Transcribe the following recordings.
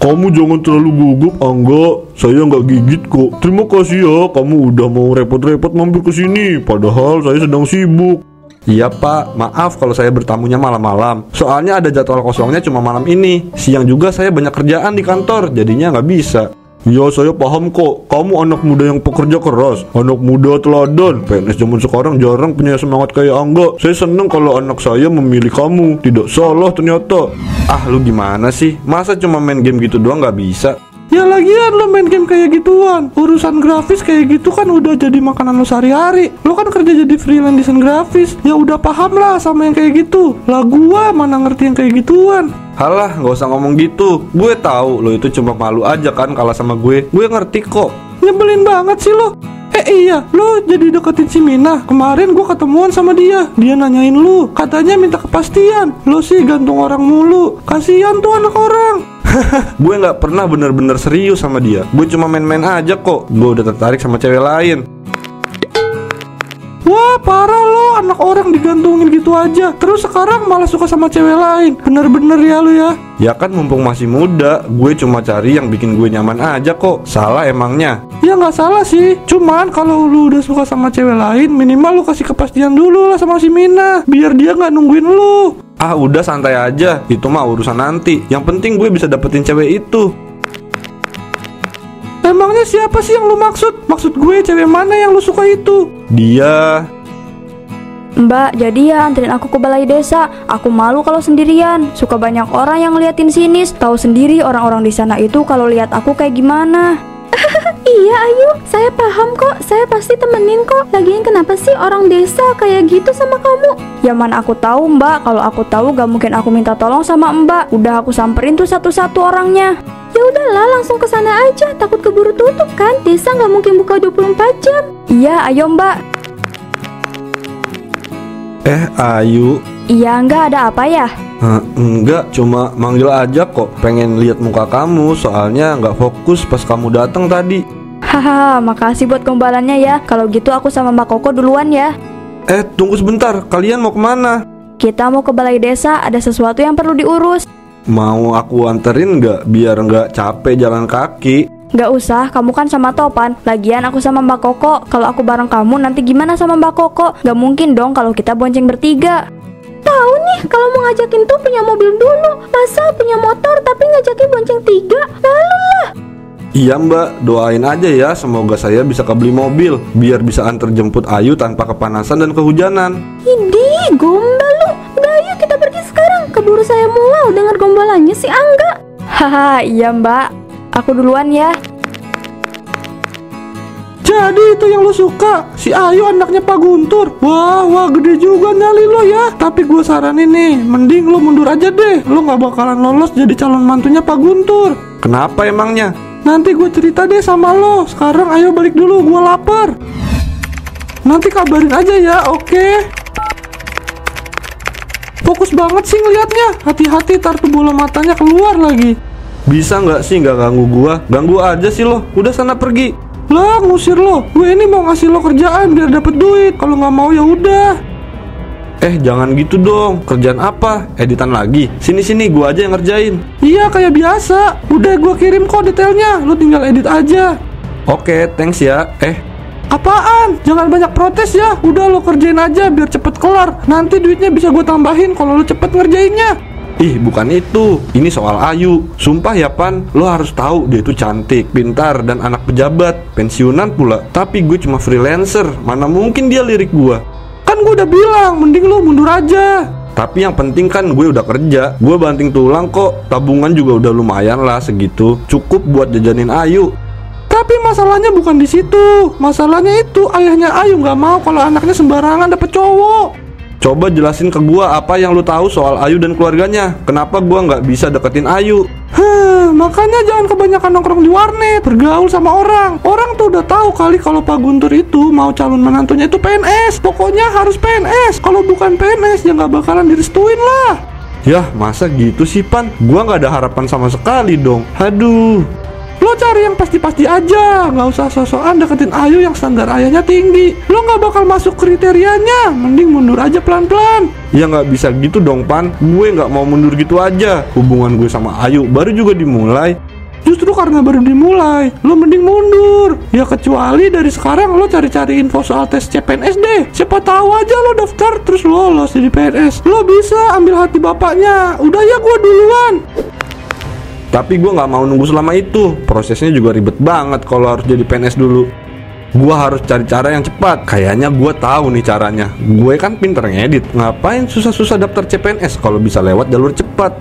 Kamu jangan terlalu gugup, Angga. Saya nggak gigit kok. Terima kasih ya, kamu udah mau repot-repot mampir ke sini. Padahal saya sedang sibuk. Iya Pak, maaf kalau saya bertamunya malam-malam. Soalnya ada jadwal kosongnya cuma malam ini. Siang juga saya banyak kerjaan di kantor, jadinya nggak bisa. Ya saya paham kok, kamu anak muda yang pekerja keras, anak muda teladan. PNS zaman sekarang jarang punya semangat kayak Angga. Saya seneng kalau anak saya memilih kamu. Tidak salah ternyata. Ah lu gimana sih, masa cuma main game gitu doang gak bisa? Ya lagian lo main game kayak gituan, urusan grafis kayak gitu kan udah jadi makanan lo sehari-hari. Lo kan kerja jadi freelance desain grafis, ya udah paham lah sama yang kayak gitu. Lah gua mana ngerti yang kayak gituan. Halah, gak usah ngomong gitu. Gue tahu lo itu cuma malu aja kan kalah sama gue. Gue ngerti kok. Nyebelin banget sih lo. Iya, lo jadi deketin si Mina. Kemarin gue ketemuan sama dia. Dia nanyain lu, katanya minta kepastian. Lo sih gantung orang mulu. Kasian tuh anak orang. Gue gak pernah bener-bener serius sama dia. Gue cuma main-main aja kok. Gue udah tertarik sama cewek lain. Wah parah lo, anak orang digantungin gitu aja. Terus sekarang malah suka sama cewek lain. Bener-bener ya lo ya. Ya kan mumpung masih muda, gue cuma cari yang bikin gue nyaman aja kok. Salah emangnya? Ya gak salah sih. Cuman kalau lu udah suka sama cewek lain, minimal lu kasih kepastian dulu lah sama si Mina, biar dia gak nungguin lu. Ah udah santai aja, itu mah urusan nanti. Yang penting gue bisa dapetin cewek itu. Emangnya siapa sih yang lu maksud? Maksud gue cewek mana yang lu suka itu? Dia. Mbak, jadi ya anterin aku ke balai desa. Aku malu kalau sendirian. Suka banyak orang yang ngeliatin sinis. Tahu sendiri orang-orang di sana itu kalau lihat aku kayak gimana. Iya Ayu, saya paham kok. Saya pasti temenin kok. Lagian kenapa sih orang desa kayak gitu sama kamu? Ya mana aku tahu Mbak. Kalau aku tahu gak mungkin aku minta tolong sama Mbak. Udah aku samperin tuh satu-satu orangnya. Ya udahlah, langsung ke sana aja. Takut keburu tutup kan? Desa nggak mungkin buka 24 jam. Iya, ayo Mbak. Ayu. Iya, enggak ada apa ya? Enggak, cuma manggil aja kok. Pengen lihat muka kamu, soalnya nggak fokus pas kamu datang tadi. Haha, makasih buat gombalannya ya. Kalau gitu aku sama Mbak Koko duluan ya. Tunggu sebentar, kalian mau kemana? Kita mau ke balai desa, ada sesuatu yang perlu diurus. Mau aku anterin nggak, biar nggak capek jalan kaki? Nggak usah, kamu kan sama Topan. Lagian aku sama Mbak Koko. Kalau aku bareng kamu nanti gimana sama Mbak Koko? Nggak mungkin dong kalau kita bonceng bertiga. Tahu nih, kalau mau ngajakin tuh punya mobil dulu. Masa punya motor tapi ngajakin bonceng 3? Lalu lah. Iya Mbak, doain aja ya. Semoga saya bisa kebeli mobil, biar bisa antar jemput Ayu tanpa kepanasan dan kehujanan. Idih, gombal lu. Udah ayo kita pergi sekarang. Keburu saya mual dengar gombalannya si Angga. Haha, iya Mbak. Aku duluan ya. Jadi itu yang lo suka, si Ayu anaknya Pak Guntur. Wah gede juga nyali lo ya. Tapi gue saranin nih, mending lo mundur aja deh. Lo gak bakalan lolos jadi calon mantunya Pak Guntur. Kenapa emangnya? Nanti gue cerita deh sama lo. Sekarang ayo balik dulu, gue lapar. Nanti kabarin aja ya, oke? Fokus banget sih ngeliatnya. Hati-hati tar tuh bola matanya keluar lagi. Bisa nggak sih nggak ganggu gua? Ganggu aja sih lo. Udah sana pergi. Lah ngusir lo. Gue ini mau ngasih lo kerjaan biar dapet duit. Kalau nggak mau ya udah. Jangan gitu dong. Kerjaan apa? Editan lagi. Sini gua aja yang ngerjain. Iya kayak biasa. Udah gua kirim kok detailnya. Lo tinggal edit aja. Oke, thanks ya. Apaan? Jangan banyak protes ya. Udah lo kerjain aja biar cepet kelar. Nanti duitnya bisa gue tambahin kalau lo cepet ngerjainnya. Ih bukan itu. Ini soal Ayu. Sumpah ya Pan, lo harus tahu dia itu cantik, pintar, dan anak pejabat. Pensiunan pula. Tapi gue cuma freelancer. Mana mungkin dia lirik gue. Kan gue udah bilang mending lo mundur aja. Tapi yang penting kan gue udah kerja. Gue banting tulang kok. Tabungan juga udah lumayan lah segitu. Cukup buat jajanin Ayu. Tapi masalahnya bukan di situ. Masalahnya itu ayahnya Ayu nggak mau kalau anaknya sembarangan dapet cowok. Coba jelasin ke gua apa yang lu tahu soal Ayu dan keluarganya. Kenapa gua nggak bisa deketin Ayu? Makanya jangan kebanyakan nongkrong di warnet, bergaul sama orang. Orang tuh udah tahu kali kalau Pak Guntur itu mau calon menantunya itu PNS. Pokoknya harus PNS. Kalau bukan PNS ya nggak bakalan direstuin lah. Yah masa gitu sih Pan? Gua nggak ada harapan sama sekali dong. Aduh. Lo cari yang pasti-pasti aja. Nggak usah sosokan deketin Ayu yang standar ayahnya tinggi. Lo nggak bakal masuk kriterianya. Mending mundur aja pelan-pelan. Ya nggak bisa gitu dong Pan. Gue nggak mau mundur gitu aja. Hubungan gue sama Ayu baru juga dimulai. Justru karena baru dimulai, lo mending mundur. Ya kecuali dari sekarang lo cari-cari info soal tes CPNS deh. Siapa tahu aja lo daftar terus lolos jadi PNS. Lo bisa ambil hati bapaknya. Udah ya, gue duluan. Tapi gue nggak mau nunggu selama itu. Prosesnya juga ribet banget kalau harus jadi PNS dulu. Gue harus cari cara yang cepat. Kayaknya gue tahu nih caranya. Gue kan pinter ngedit. Ngapain susah-susah daftar CPNS kalau bisa lewat jalur cepat?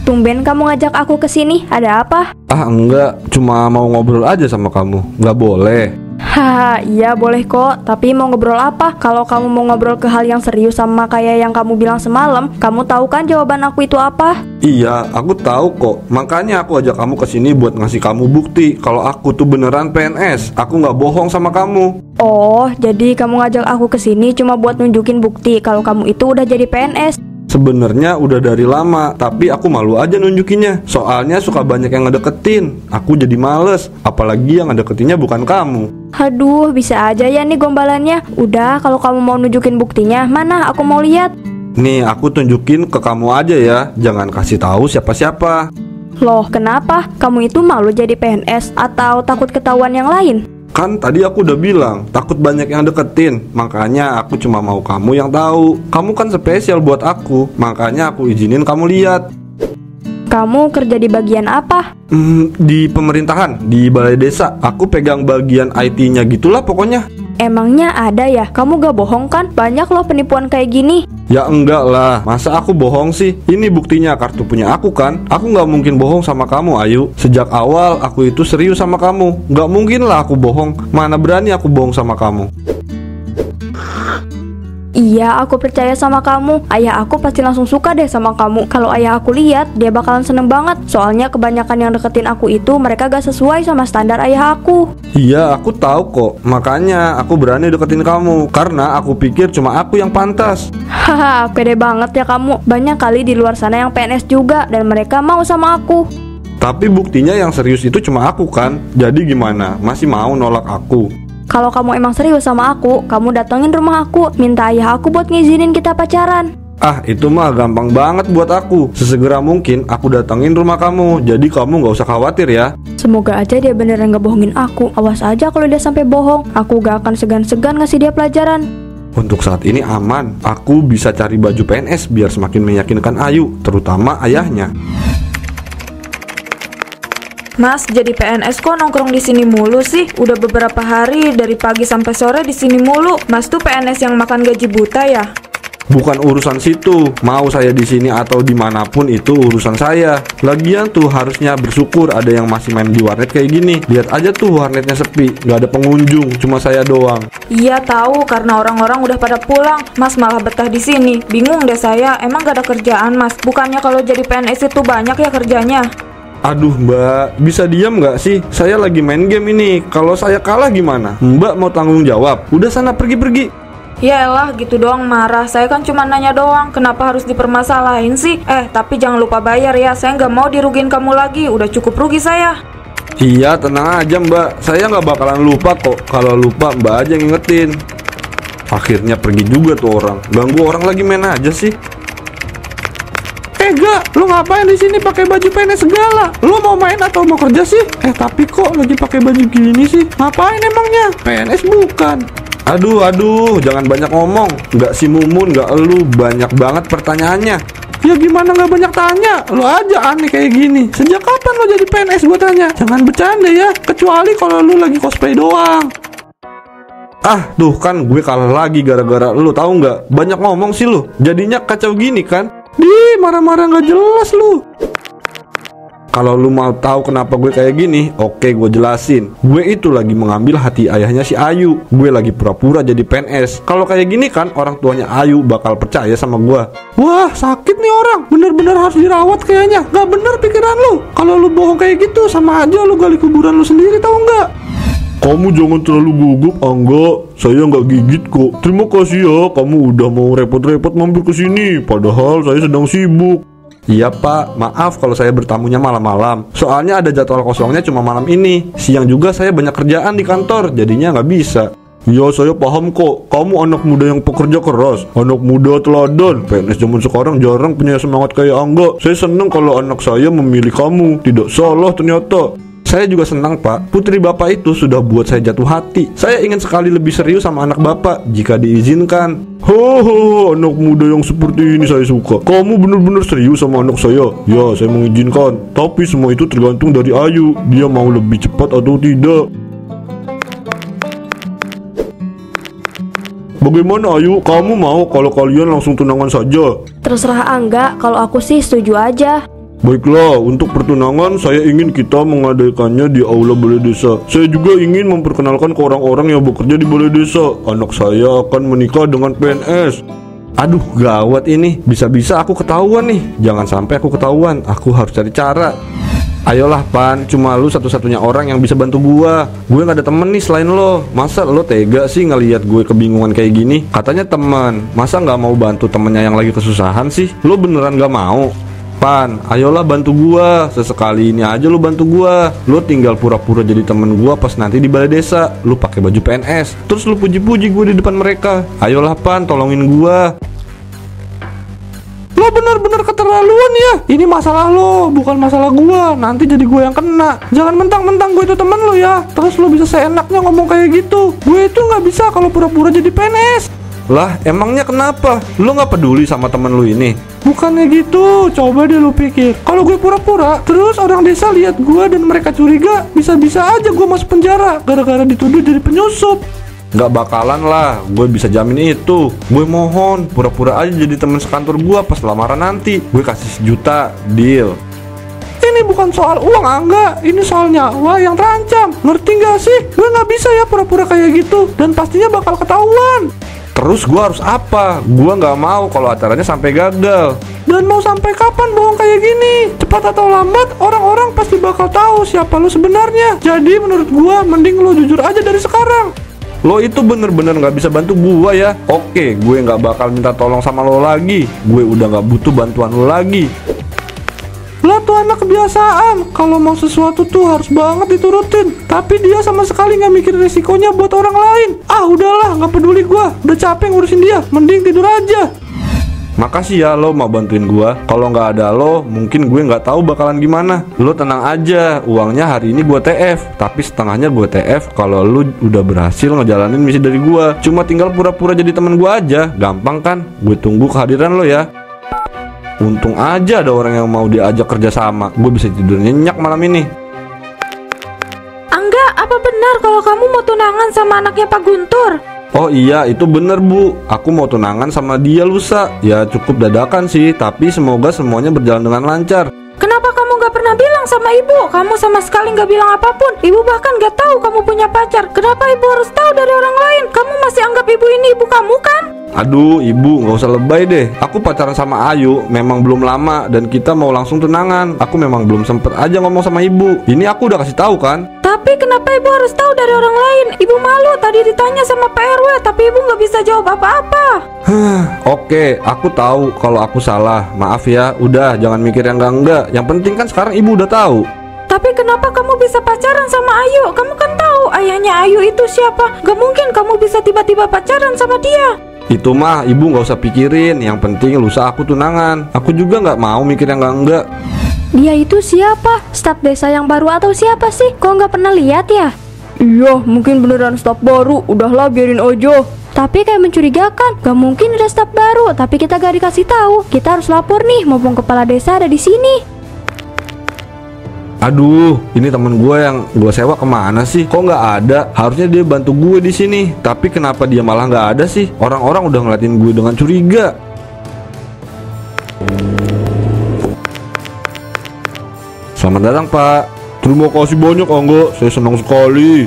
Tumben kamu ngajak aku ke sini. Ada apa? Ah enggak, cuma mau ngobrol aja sama kamu. Nggak boleh. Haha, iya boleh kok. Tapi mau ngobrol apa? Kalau kamu mau ngobrol ke hal yang serius sama kayak yang kamu bilang semalam, kamu tahu kan jawaban aku itu apa? Iya, aku tahu kok. Makanya aku ajak kamu ke sini buat ngasih kamu bukti kalau aku tuh beneran PNS. Aku nggak bohong sama kamu. Oh, jadi kamu ngajak aku ke sini cuma buat nunjukin bukti kalau kamu itu udah jadi PNS. Sebenarnya udah dari lama, tapi aku malu aja nunjukinnya. Soalnya suka banyak yang ngedeketin. Aku jadi males, apalagi yang ngedeketinnya bukan kamu. Aduh, bisa aja ya nih gombalannya. Udah, kalau kamu mau nunjukin buktinya, mana aku mau lihat. Nih, aku tunjukin ke kamu aja ya. Jangan kasih tahu siapa-siapa. Loh, kenapa? Kamu itu malu jadi PNS atau takut ketahuan yang lain? Kan tadi aku udah bilang, takut banyak yang deketin. Makanya aku cuma mau kamu yang tahu. Kamu kan spesial buat aku. Makanya aku izinin kamu lihat. Kamu kerja di bagian apa? Di pemerintahan, di balai desa. Aku pegang bagian IT-nya gitulah pokoknya. Emangnya ada ya? Kamu gak bohong kan? Banyak loh penipuan kayak gini. Ya enggak lah, masa aku bohong sih? Ini buktinya kartu punya aku kan? Aku nggak mungkin bohong sama kamu, Ayu. Sejak awal aku itu serius sama kamu. Nggak mungkin lah aku bohong. Mana berani aku bohong sama kamu. Iya, aku percaya sama kamu. Ayah aku pasti langsung suka deh sama kamu. Kalau ayah aku lihat, dia bakalan seneng banget. Soalnya kebanyakan yang deketin aku itu mereka gak sesuai sama standar ayah aku. Iya, aku tahu kok. Makanya aku berani deketin kamu. Karena aku pikir cuma aku yang pantas. Haha, pede banget ya kamu. Banyak kali di luar sana yang PNS juga dan mereka mau sama aku. Tapi buktinya yang serius itu cuma aku kan? Jadi gimana? Masih mau nolak aku? Kalau kamu emang serius sama aku, kamu datengin rumah aku, minta ayah aku buat ngizinin kita pacaran. Ah, itu mah gampang banget buat aku. Sesegera mungkin aku datengin rumah kamu. Jadi kamu gak usah khawatir ya. Semoga aja dia beneran gak bohongin aku. Awas aja kalau dia sampai bohong. Aku gak akan segan-segan ngasih dia pelajaran. Untuk saat ini aman. Aku bisa cari baju PNS biar semakin meyakinkan Ayu, terutama ayahnya. Mas, jadi PNS kok nongkrong di sini mulu sih? Udah beberapa hari dari pagi sampai sore di sini mulu. Mas tuh PNS yang makan gaji buta ya? Bukan urusan situ. Mau saya di sini atau dimanapun itu urusan saya. Lagian tuh harusnya bersyukur ada yang masih main di warnet kayak gini. Lihat aja tuh warnetnya sepi, nggak ada pengunjung, cuma saya doang. Iya tahu, karena orang-orang udah pada pulang. Mas malah betah di sini. Bingung deh saya. Emang gak ada kerjaan, Mas? Bukannya kalau jadi PNS itu banyak ya kerjanya? Aduh mbak, bisa diam nggak sih? Saya lagi main game ini. Kalau saya kalah gimana? Mbak mau tanggung jawab? Udah sana pergi-pergi. Yaelah gitu doang marah. Saya kan cuma nanya doang. Kenapa harus dipermasalahin sih? Tapi jangan lupa bayar ya. Saya nggak mau dirugiin kamu lagi. Udah cukup rugi saya. Iya tenang aja mbak. Saya nggak bakalan lupa kok. Kalau lupa mbak aja yang ngingetin. Akhirnya pergi juga tuh orang. Ganggu orang lagi main aja sih. Gak, lu ngapain di sini pakai baju PNS segala? Lu mau main atau mau kerja sih? Tapi kok lagi pakai baju gini sih? Ngapain emangnya? PNS bukan. Aduh, jangan banyak ngomong. Nggak si Mumun, nggak elu, banyak banget pertanyaannya. Ya gimana nggak banyak tanya? Lu aja aneh kayak gini. Sejak kapan lu jadi PNS gue tanya? Jangan bercanda ya. Kecuali kalau lu lagi cosplay doang. Ah, tuh kan gue kalah lagi gara-gara lu, tahu nggak? Banyak ngomong sih lu. Jadinya kacau gini kan? Marah-marah nggak jelas lu. Kalau lu mau tahu kenapa gue kayak gini, oke gue jelasin. Gue itu lagi mengambil hati ayahnya si Ayu. Gue lagi pura-pura jadi PNS. Kalau kayak gini kan orang tuanya Ayu bakal percaya sama gue. Wah sakit nih orang, bener-bener harus dirawat kayaknya. Gak bener pikiran lu. Kalau lu bohong kayak gitu sama aja lu gali kuburan lu sendiri, tahu nggak? Kamu jangan terlalu gugup, Angga. Saya nggak gigit kok. Terima kasih ya, kamu udah mau repot-repot mampir ke sini. Padahal saya sedang sibuk. Iya pak, maaf kalau saya bertamunya malam-malam. Soalnya ada jadwal kosongnya cuma malam ini. Siang juga saya banyak kerjaan di kantor, jadinya nggak bisa. Ya saya paham kok, kamu anak muda yang pekerja keras, anak muda teladan. PNS zaman sekarang jarang punya semangat kayak Angga. Saya seneng kalau anak saya memilih kamu. Tidak salah ternyata. Saya juga senang Pak, putri Bapak itu sudah buat saya jatuh hati. Saya ingin sekali lebih serius sama anak Bapak jika diizinkan. Ho, anak muda yang seperti ini saya suka. Kamu benar-benar serius sama anak saya? Ya, saya mengizinkan. Tapi semua itu tergantung dari Ayu. Dia mau lebih cepat atau tidak. Bagaimana Ayu? Kamu mau kalau kalian langsung tunangan saja? Terserah Angga, kalau aku sih setuju aja. Baiklah, untuk pertunangan saya ingin kita mengadakannya di aula balai desa. Saya juga ingin memperkenalkan ke orang-orang yang bekerja di balai desa. Anak saya akan menikah dengan PNS. Aduh, gawat ini. Bisa-bisa aku ketahuan nih. Jangan sampai aku ketahuan. Aku harus cari cara. Ayolah Pan, cuma lu satu-satunya orang yang bisa bantu gua. Gue gak ada temen nih selain lo. Masa lo tega sih ngelihat gue kebingungan kayak gini? Katanya teman. Masa gak mau bantu temennya yang lagi kesusahan sih? Lo beneran gak mau? Pan, ayolah bantu gua. Sesekali ini aja lu bantu gua. Lu tinggal pura-pura jadi temen gua pas nanti di balai desa. Lu pakai baju PNS, terus lu puji-puji gue di depan mereka. Ayolah Pan, tolongin gua. Lo bener-bener keterlaluan ya. Ini masalah lo, bukan masalah gua. Nanti jadi gua yang kena. Jangan mentang-mentang gue itu temen lo ya, terus lo bisa seenaknya ngomong kayak gitu. Gue itu gak bisa kalau pura-pura jadi PNS. Lah, emangnya kenapa? Lu gak peduli sama temen lu ini? Bukannya gitu, coba deh lu pikir. Kalau gue pura-pura, terus orang desa lihat gue dan mereka curiga, bisa-bisa aja gue masuk penjara gara-gara dituduh jadi penyusup. Gak bakalan lah, gue bisa jamin itu. Gue mohon, pura-pura aja jadi teman sekantor gue pas lamaran nanti. Gue kasih 1 juta, deal. Ini bukan soal uang Angga, ini soal nyawa yang terancam. Ngerti gak sih? Gue gak bisa ya pura-pura kayak gitu, dan pastinya bakal ketahuan. Terus gue harus apa? Gue gak mau kalau acaranya sampai gagal. Dan mau sampai kapan bohong kayak gini? Cepat atau lambat, orang-orang pasti bakal tahu siapa lo sebenarnya. Jadi menurut gue, mending lo jujur aja dari sekarang. Lo itu bener-bener gak bisa bantu gue ya. Oke, gue gak bakal minta tolong sama lo lagi. Gue udah gak butuh bantuan lo lagi. Lo tuh anak kebiasaan, kalau mau sesuatu tuh harus banget diturutin. Tapi dia sama sekali gak mikir resikonya buat orang lain. Ah udahlah, gak peduli gua. Udah capek ngurusin dia, mending tidur aja. Makasih ya lo mau bantuin gua. Kalau gak ada lo, mungkin gue gak tahu bakalan gimana. Lo tenang aja, uangnya hari ini gua TF. Tapi setengahnya gua TF kalau lo udah berhasil ngejalanin misi dari gua. Cuma tinggal pura-pura jadi teman gua aja. Gampang kan? Gue tunggu kehadiran lo ya. Untung aja ada orang yang mau diajak kerja sama. Gue bisa tidur nyenyak malam ini. Angga, apa benar kalau kamu mau tunangan sama anaknya Pak Guntur? Oh iya, itu bener Bu. Aku mau tunangan sama dia lusa. Ya cukup dadakan sih, tapi semoga semuanya berjalan dengan lancar. Kenapa kamu gak pernah bilang sama ibu? Kamu sama sekali gak bilang apapun. Ibu bahkan gak tahu kamu punya pacar. Kenapa ibu harus tahu dari orang lain? Kamu masih anggap ibu ini ibu kamu kan? Aduh ibu, gak usah lebay deh. Aku pacaran sama Ayu memang belum lama dan kita mau langsung tunangan. Aku memang belum sempet aja ngomong sama ibu. Ini aku udah kasih tahu kan. Tapi kenapa ibu harus tahu dari orang lain? Ibu malu tadi ditanya sama Pak RW, tapi ibu gak bisa jawab apa-apa. Oke, aku tahu kalau aku salah. Maaf ya, udah jangan mikir yang enggak. Yang penting kan sekarang ibu udah tahu. Tapi kenapa kamu bisa pacaran sama Ayu? Kamu kan tahu ayahnya Ayu itu siapa. Gak mungkin kamu bisa tiba-tiba pacaran sama dia. Itu mah ibu gak usah pikirin. Yang penting lusa aku tunangan. Aku juga gak mau mikir yang enggak. Dia itu siapa? Staf desa yang baru atau siapa sih? Kok nggak pernah lihat ya? Iya, mungkin beneran staf baru. Udahlah, biarin aja. Tapi kayak mencurigakan. Gak mungkin ada staf baru, tapi kita gak dikasih tahu. Kita harus lapor nih, mumpung kepala desa ada di sini. Aduh, ini temen gue yang gue sewa kemana sih? Kok nggak ada? Harusnya dia bantu gue di sini. Tapi kenapa dia malah nggak ada sih? Orang-orang udah ngeliatin gue dengan curiga. Selamat datang Pak. Terima kasih banyak Angga, saya senang sekali.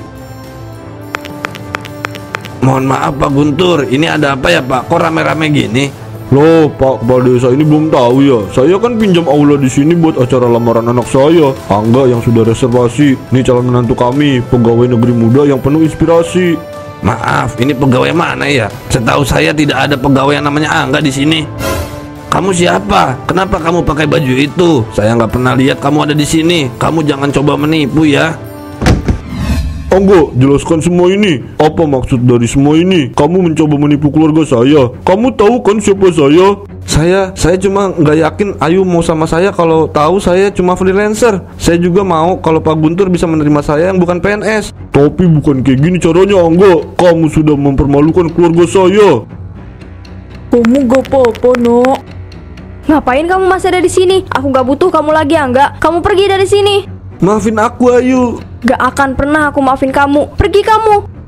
Mohon maaf Pak Guntur, ini ada apa ya Pak? Kok rame-rame gini? Loh Pak, kepala desa ini belum tahu ya. Saya kan pinjam aula di sini buat acara lamaran anak saya, Angga yang sudah reservasi. Ini calon menantu kami, pegawai negeri muda yang penuh inspirasi. Maaf, ini pegawai mana ya? Setahu saya tidak ada pegawai yang namanya Angga di sini. Kamu siapa? Kenapa kamu pakai baju itu? Saya nggak pernah lihat kamu ada di sini. Kamu jangan coba menipu ya. Angga, jelaskan semua ini. Apa maksud dari semua ini? Kamu mencoba menipu keluarga saya. Kamu tahu kan siapa saya? Saya cuma nggak yakin Ayu mau sama saya kalau tahu saya cuma freelancer. Saya juga mau kalau Pak Guntur bisa menerima saya yang bukan PNS. Tapi bukan kayak gini caranya, Angga. Kamu sudah mempermalukan keluarga saya. Kamu gak apa-apa, Nak. Ngapain kamu masih ada di sini? Aku gak butuh kamu lagi, Angga. Kamu pergi dari sini. Maafin aku, Ayu. Gak akan pernah aku maafin kamu. Pergi kamu.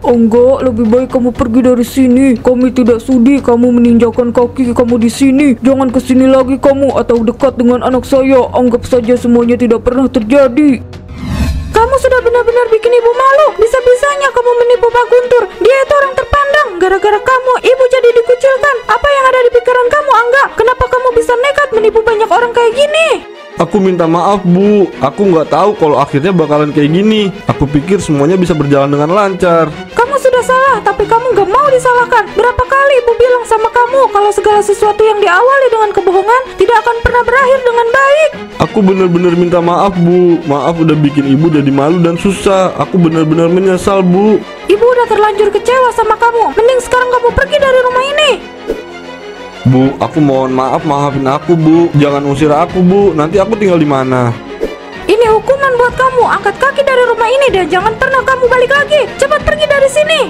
Enggak, lebih baik kamu pergi dari sini. Kami tidak sudi kamu meninjakan kaki kamu di sini. Jangan kesini lagi kamu atau dekat dengan anak saya. Anggap saja semuanya tidak pernah terjadi. Kamu sudah benar-benar bikin ibu malu. Bisa-bisanya kamu menipu Pak Guntur. Dia itu orang terpandang. Gara-gara kamu, ibu jadi dikucilkan. Apa yang ada di pikiran kamu, Angga? Kenapa kamu bisa nekat menipu banyak orang kayak gini? Aku minta maaf, Bu. Aku nggak tahu kalau akhirnya bakalan kayak gini. Aku pikir semuanya bisa berjalan dengan lancar. Kamu sudah salah, tapi kamu gak mau disalahkan. Berapa kali ibu bilang sama kamu kalau segala sesuatu yang diawali dengan kebohongan tidak akan pernah berakhir dengan baik. Aku benar-benar minta maaf, Bu. Maaf udah bikin ibu jadi malu dan susah. Aku benar-benar menyesal, Bu. Ibu udah terlanjur kecewa sama kamu. Mending sekarang kamu pergi dari rumah ini. Bu, aku mohon maaf, maafin aku, Bu. Jangan usir aku, Bu. Nanti aku tinggal di mana? Ini hukuman buat kamu. Angkat kaki dari rumah ini dan jangan pernah kamu balik lagi. Cepat pergi dari sini.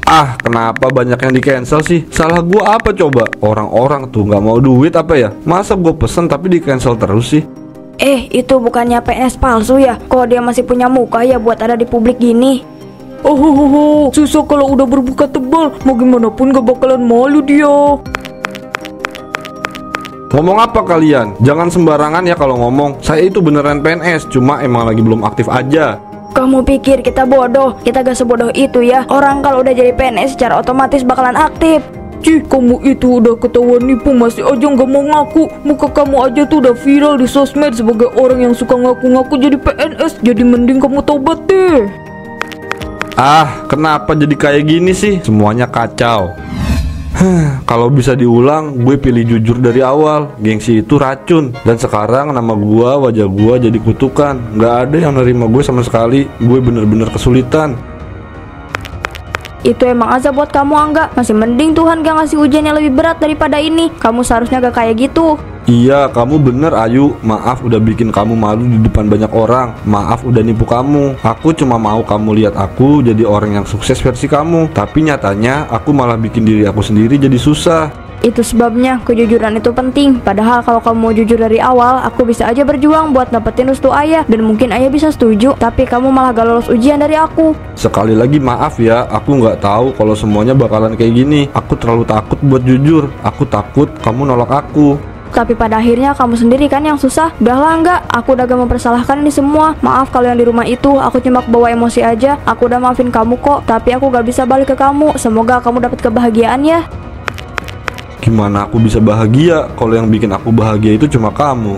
Ah, kenapa banyak yang di-cancel sih? Salah gua apa coba? Orang-orang tuh nggak mau duit apa ya? Masa gua pesen tapi di-cancel terus sih? Itu bukannya PNS palsu ya? Kok dia masih punya muka ya buat ada di publik gini? Oh, susah kalau udah berbuka tebal. Mau gimana pun gak bakalan malu dia. Ngomong apa kalian? Jangan sembarangan ya kalau ngomong. Saya itu beneran PNS, cuma emang lagi belum aktif aja. Kamu pikir kita bodoh? Kita gak sebodoh itu ya. Orang kalau udah jadi PNS secara otomatis bakalan aktif. Cih, kamu itu udah ketahuan nipu masih aja gak mau ngaku. Muka kamu aja tuh udah viral di sosmed sebagai orang yang suka ngaku-ngaku jadi PNS. Jadi mending kamu tobat deh. Ah, kenapa jadi kayak gini sih? Semuanya kacau. Kalau bisa diulang, gue pilih jujur dari awal. Gengsi itu racun. Dan sekarang nama gue, wajah gue jadi kutukan. Gak ada yang nerima gue sama sekali. Gue bener-bener kesulitan. Itu emang azab buat kamu, Angga. Masih mending Tuhan gak ngasih ujian yang lebih berat daripada ini. Kamu seharusnya gak kayak gitu. Iya, kamu bener, Ayu. Maaf udah bikin kamu malu di depan banyak orang. Maaf udah nipu kamu. Aku cuma mau kamu lihat aku jadi orang yang sukses versi kamu. Tapi nyatanya aku malah bikin diri aku sendiri jadi susah. Itu sebabnya kejujuran itu penting. Padahal kalau kamu mau jujur dari awal, aku bisa aja berjuang buat dapetin restu ayah. Dan mungkin ayah bisa setuju. Tapi kamu malah gak lolos ujian dari aku. Sekali lagi maaf ya, aku nggak tahu kalau semuanya bakalan kayak gini. Aku terlalu takut buat jujur. Aku takut kamu nolak aku. Tapi pada akhirnya kamu sendiri kan yang susah. Udahlah, enggak, aku udah gak mempersalahkan ini semua. Maaf kalau yang di rumah itu aku cuma kebawa emosi aja. Aku udah maafin kamu kok, tapi aku gak bisa balik ke kamu. Semoga kamu dapat kebahagiaan ya. Gimana aku bisa bahagia kalau yang bikin aku bahagia itu cuma kamu?